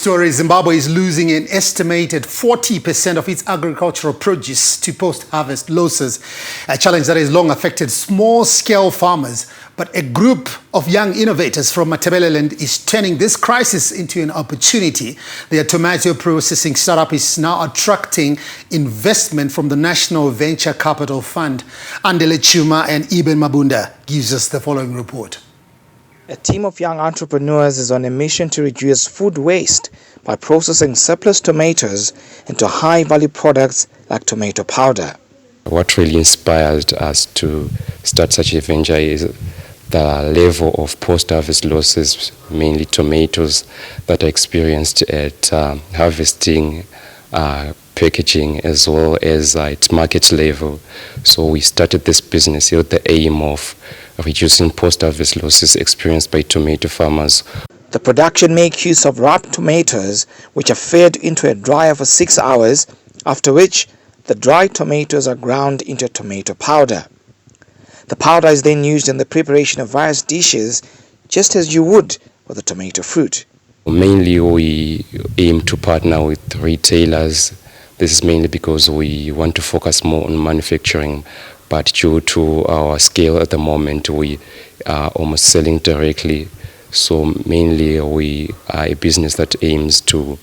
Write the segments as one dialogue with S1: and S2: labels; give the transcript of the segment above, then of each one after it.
S1: Story: Zimbabwe is losing an estimated 40% of its agricultural produce to post-harvest losses, a challenge that has long affected small-scale farmers. But a group of young innovators from Matabeleland is turning this crisis into an opportunity. Their tomato processing startup is now attracting investment from the National Venture Capital Fund. Andele Chuma and Eben Mabunda gives us the following report.
S2: A team of young entrepreneurs is on a mission to reduce food waste by processing surplus tomatoes into high-value products like tomato powder.
S3: What really inspired us to start such a venture is the level of post-harvest losses, mainly tomatoes, that are experienced at harvesting, packaging, as well as at market level. So we started this business with the aim of reducing post-harvest losses experienced by tomato farmers.
S2: The production makes use of ripe tomatoes, which are fed into a dryer for 6 hours, after which the dried tomatoes are ground into tomato powder. The powder is then used in the preparation of various dishes, just as you would with the tomato fruit.
S3: Mainly we aim to partner with retailers. This is mainly because we want to focus more on manufacturing, but due to our scale at the moment, we are almost selling directly. So mainly we are a business that aims to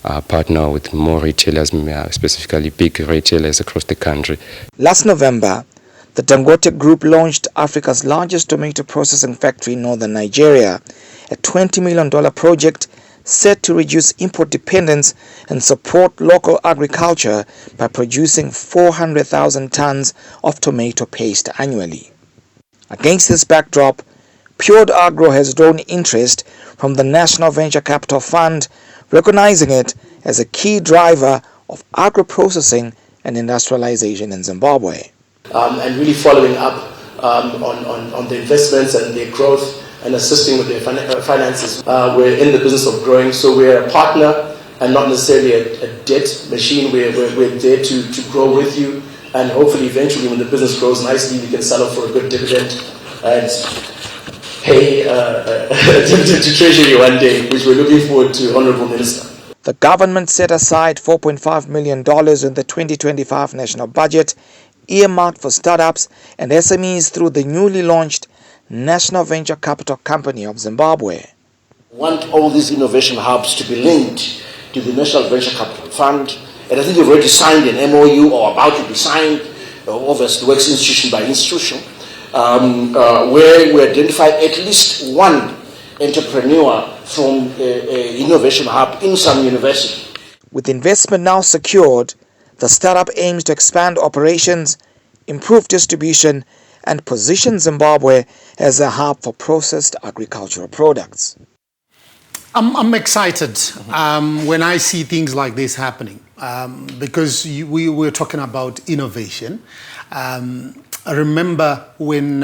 S3: partner with more retailers, specifically big retailers across the country.
S2: Last November, the Dangote Group launched Africa's largest tomato processing factory in northern Nigeria, a $20 million project set to reduce import dependence and support local agriculture by producing 400,000 tons of tomato paste annually. Against this backdrop, Pure Agro has drawn interest from the National Venture Capital Fund, recognizing it as a key driver of agro-processing and industrialization in Zimbabwe.
S4: And really following up on the investments and their growth and assisting with their finances. We're in the business of growing, so we're a partner and not necessarily a debt machine. We're there to grow with you, and hopefully eventually when the business grows nicely, we can sell it for a good dividend and pay a dividend to Treasury one day, which we're looking forward to, Honorable Minister.
S2: The government set aside $4.5 million in the 2025 national budget, earmarked for startups and SMEs through the newly launched National Venture Capital Company of Zimbabwe.
S5: We want all these innovation hubs to be linked to the National Venture Capital Fund, and I think we've already signed an MOU or about to be signed, obviously works institution by institution, where we identify at least one entrepreneur from an innovation hub in some university.
S2: With investment now secured, the startup aims to expand operations, improve distribution, and position Zimbabwe as a hub for processed agricultural products.
S1: I'm excited when I see things like this happening because we were talking about innovation. I remember when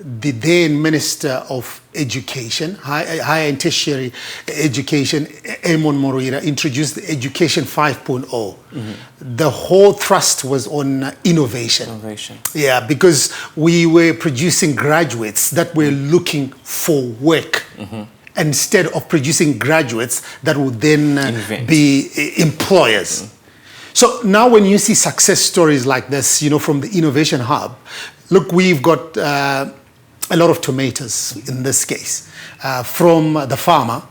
S1: the then Minister of Education, Higher and Tertiary Education, Emon Morira, introduced the Education 5.0. The whole thrust was on innovation. Yeah, because we were producing graduates that were looking for work instead of producing graduates that would then be employers. So now when you see success stories like this, you know, from the Innovation Hub, look, we've got a lot of tomatoes in this case. From the farmer,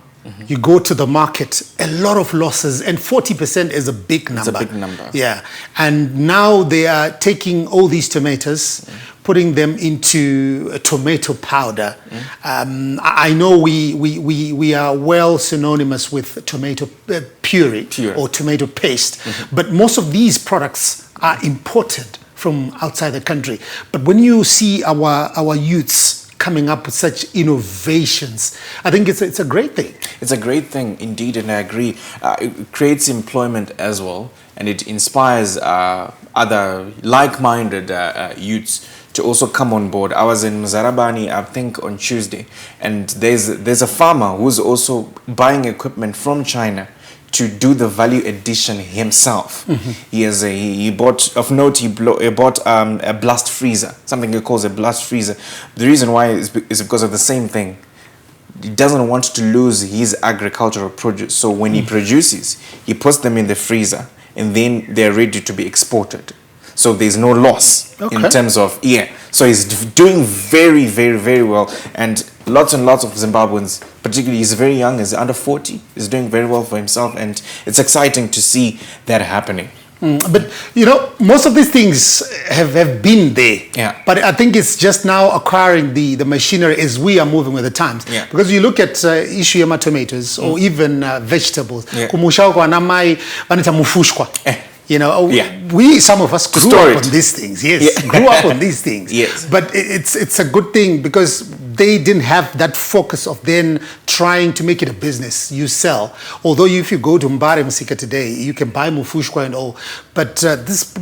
S1: you go to the market, a lot of losses, and 40% is a big number.
S6: It's a big number.
S1: Yeah, and now they are taking all these tomatoes, putting them into tomato powder. I know we are well synonymous with tomato puree or tomato paste, but most of these products are imported from outside the country. But when you see our youths coming up with such innovations, I think it's a great thing.
S6: It's a great thing indeed, and I agree. It creates employment as well, and it inspires other like-minded youths to also come on board. I was in Mzarabani, I think, on Tuesday, and there's a farmer who's also buying equipment from China to do the value addition himself. He bought a blast freezer, something he calls a blast freezer. The reason why is because of the same thing. he doesn't want to lose his agricultural produce. So when he produces, he puts them in the freezer and then they're ready to be exported. So there's no loss in terms of, So he's doing very, very, very well. And lots of Zimbabweans, particularly he's very young, he's under 40, he's doing very well for himself. And it's exciting to see that happening.
S1: But, you know, most of these things have been there.
S6: Yeah.
S1: But I think it's just now acquiring the machinery as we are moving with the times.
S6: Yeah.
S1: Because you look at issue yama tomatoes or even vegetables.
S6: Yeah.
S1: Kumusha kwa namai vanita mufushkwa. You know, some of us grew up on these things. Yes, grew up on these things.
S6: Yes.
S1: But it's a good thing because they didn't have that focus of then trying to make it a business. You sell. Although if you go to Mbare Musika today, you can buy mufushkwa and all. But this